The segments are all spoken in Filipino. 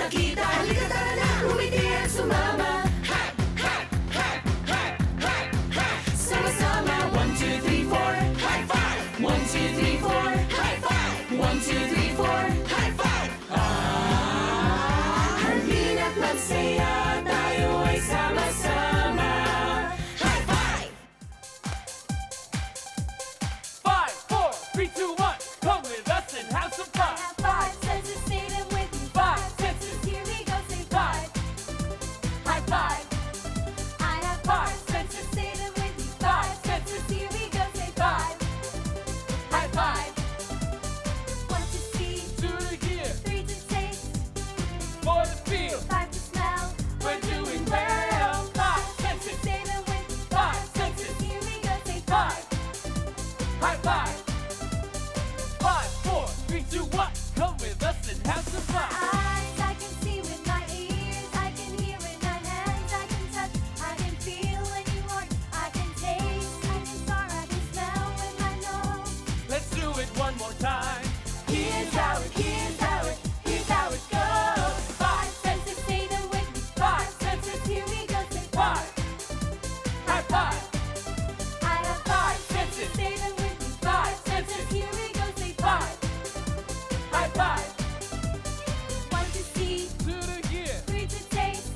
makita. Halika tara na, umiti at sumama. Sama-sama, 1, 2, 3, 4, high five! 1, 2, 3, 4, high five! 1, 2, 3, 4, high five! Halina't magsaya, tayo ay sama-sama. High five! 5, 4, 3, 2, 1. Come with us and have some fun. Have 5 senses, say them with me. 5 senses. Here we go, say 5. High five. I have 5 senses, say them with me. 5 senses, here we go, say 5. High five. 1 to see, 2 to hear, 3 to taste, 4 to feel. 5 to smell. We're doing well. 5 senses. Say them with me. 5 senses. Here we go, say 5. High five. 5, 4, 3, 2, 1. Come with us and have some fun. Eyes, I can see with my ears, I can hear with my hands, I can touch, I can feel when you want, I can taste, I can start, I can smell with my nose. Let's do it one more time. Here's how it goes. 5 senses, say them with me. 5 senses, here we go, say 5. 5. High five. I have 5 senses, say them with me. 5 senses, here we go, say 5. High five. 1 to see, 2 to hear, 3 to taste,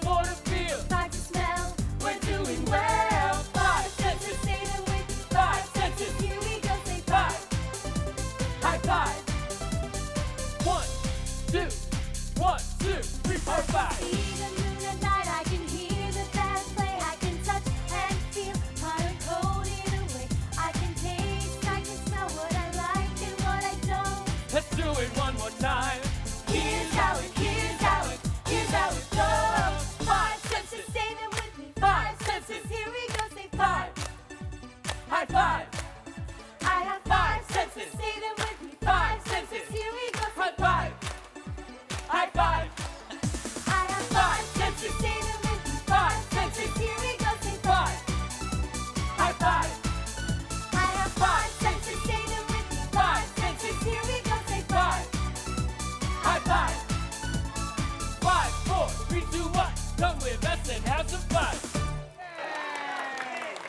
4 to feel. 5 to smell. We're doing well. 5 senses. Say them with me. 5 senses. Here we go, say 5. High five. 1, 2, 1, 2, 3, 4, 5. See the moon at night, I can hear the band play, I can touch and feel hot and cold in a way. I can taste, I can smell what I like and what I don't. Let's do it one more time. Here's how it goes. 5 senses, say them with me. 5 senses, here we go, say 5. High five. I have 5 senses, say them with me. 5 senses, here we go, say High five. High five. I have 5 senses, say them with me. 5 senses, here we go, say 5. High five. I have 5 senses, say them with me. 5 senses, here we go, say 5. High five. 5, 4, 3, 2, 1. Come with us and have some fun.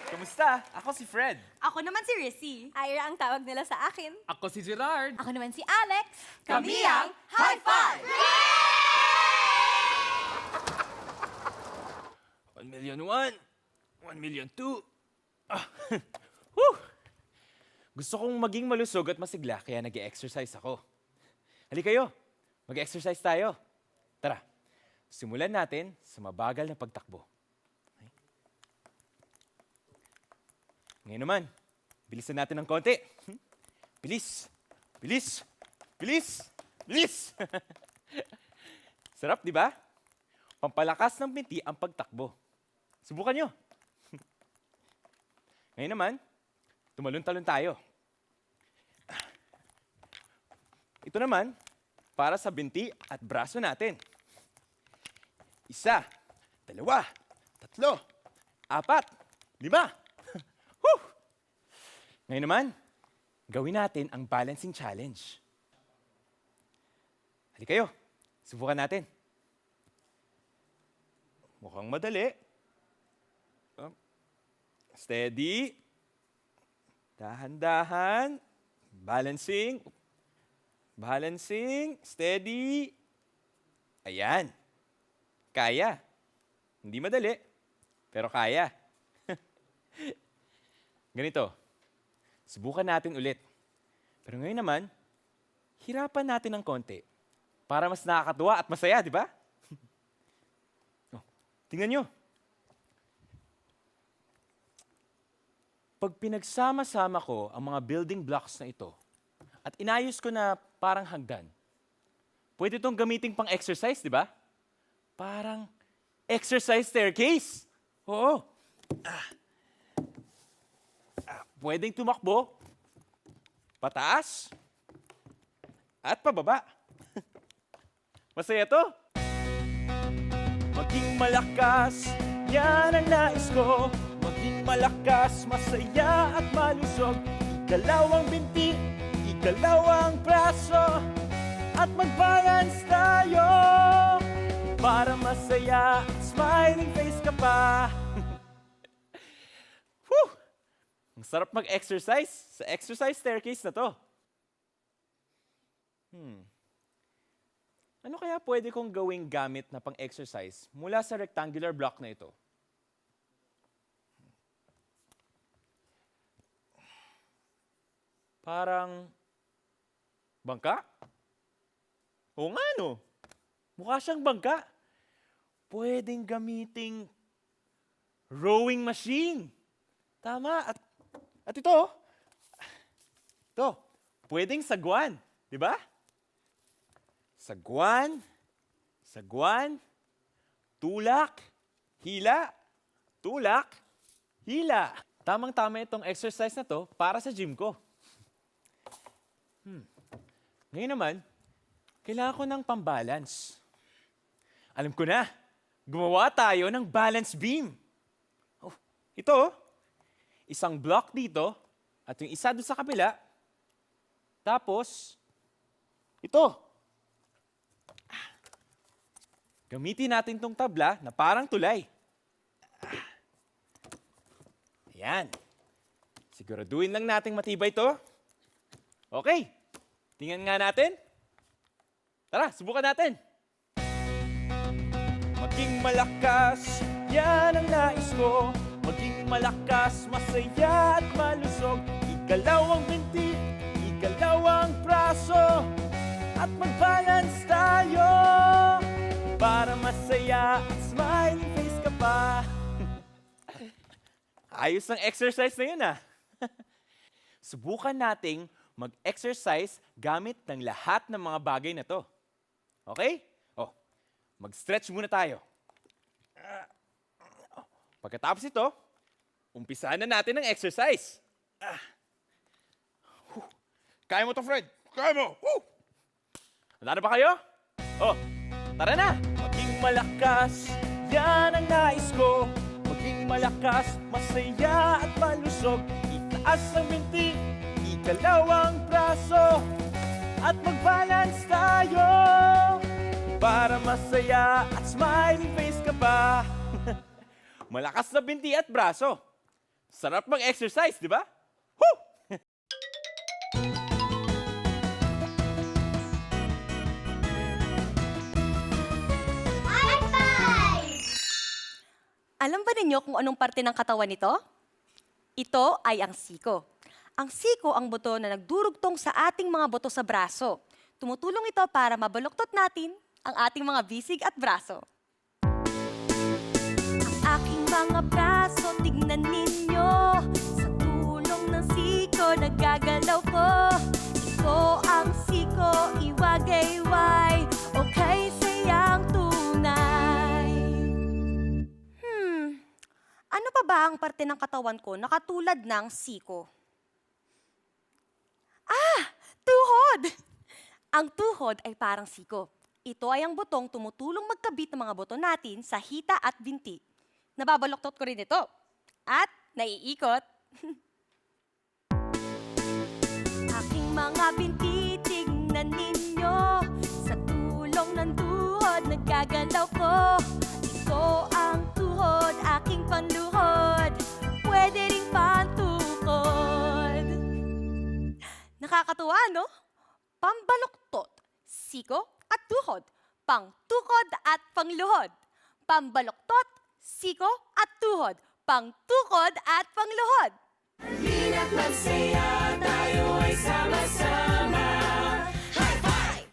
Kumusta? Ako si Fred. Ako naman si Rissy. Ira ang tawag nila sa akin. Ako si Gerard. Ako naman si Alex. Kami ang High Five! 1,000,001, 1,000,002. Ah, whew! Gusto kong maging malusog at masigla, kaya nag-exercise ako. Halika kayo, mag-exercise tayo. Tara, simulan natin sa mabagal na pagtakbo. Okay? Ngayon naman, bilisan natin ng konti. Bilis! Bilis! Bilis! Bilis! Sarap, di ba? Pampalakas ng binti ang pagtakbo. Subukan nyo. Ngayon naman, tumalon-talon tayo. Ito naman, para sa binti at braso natin. 1, 2, 3, 4, 5. Whew! Ngayon naman, gawin natin ang balancing challenge. Halika kayo, subukan natin. Mukhang madali. Steady. Dahan-dahan. Balancing. Balancing. Steady. Ayan. Kaya. Hindi madali, pero kaya. Ganito. Subukan natin ulit. Pero ngayon naman, hirapan natin ng konti para mas nakakatuwa at masaya, di ba? Oh, tingnan nyo. Pag pinagsama-sama ko ang mga building blocks na ito at inayos ko na parang hagdan, pwede itong gamitin pang exercise, di ba? Parang exercise staircase. Oo. Pwedeng tumakbo, pataas, at pababa. Masaya to. Maging malakas, yan ang nais ko. Maging malakas, masaya at malusog. Igalaw ang binti, igalaw ang braso. at mag-balance tayo para masaya at smiling face ka pa. Whew! Ang sarap mag-exercise sa exercise staircase na to. Ano kaya pwede kong gawing gamit na pang-exercise mula sa rectangular block na ito? Parang bangka? Oo nga no. Mukha siyang bangka. Pwedeng gamiting rowing machine. Tama. At ito, oh. Ito, pwedeng sagwan. Di ba? Sagwan, sagwan, tulak, hila, tulak, hila. Tamang-tama itong exercise na to para sa gym ko. Ngayon naman, kailangan ko ng pambalance. Alam ko na, gumawa tayo ng balance beam. Oh, ito, oh. Isang block dito at yung isa doon sa kabila. Tapos, ito. Gamitin natin tong tabla na parang tulay. Ayan. Siguraduhin lang nating matibay to. Okay. Tingnan nga natin. Tara, subukan natin. Maging malakas, yan ang nais ko. Maging malakas, masaya at malusog. Igalaw ang binti, igalaw ang braso. At mag-balance tayo para masaya at smiling face ka pa. Ayos ang exercise na yun ah. Subukan nating mag-exercise gamit ng lahat ng mga bagay na to. Okay? Oh, mag-stretch muna tayo. Pagkatapos ito, umpisahan na natin ang exercise. Kaya mo to, Fred. Kaya mo. Woo! Handa na ba kayo? Oh, tara na! Maging malakas, yan ang nais ko. Maging malakas, masaya at malusog. Itaas ang binti, igalaw ang braso. At mag-balance tayo para masaya at smiling face ka pa. Malakas na binti at braso. Sarap mag-exercise, di ba? Woo! High five! Alam ba ninyo kung anong parte ng katawan nito? Ito ay ang siko. Ang siko ang buto na nagdurugtong sa ating mga buto sa braso. Tumutulong ito para mabaluktot natin ang ating mga bisig at braso. Ang aking mga braso, tignan ninyo. Sa tulong ng siko, nagagalaw ko. Ito ang siko, iwagayway. Okay, sayang tunay. Ano pa ba ang parte ng katawan ko na katulad ng siko? Tuhod! Ang tuhod ay parang siko. Ito ay ang butong tumutulong magkabit ng mga buto natin sa hita at binti. Nababaloktot ko rin ito. At naiikot. Aking mga binti, tignan ninyo. Sa tulong ng tuhod, nagagalaw ko. Ito ang tuhod, aking panluhod. Pwede ring pantukod. Nakakatuwa, no? Pambaluktot, siko at tuhod. Pangtukod at pangluhod. Pambaluktot, siko at tuhod. Pangtukod at pangluhod. Halina't magsaya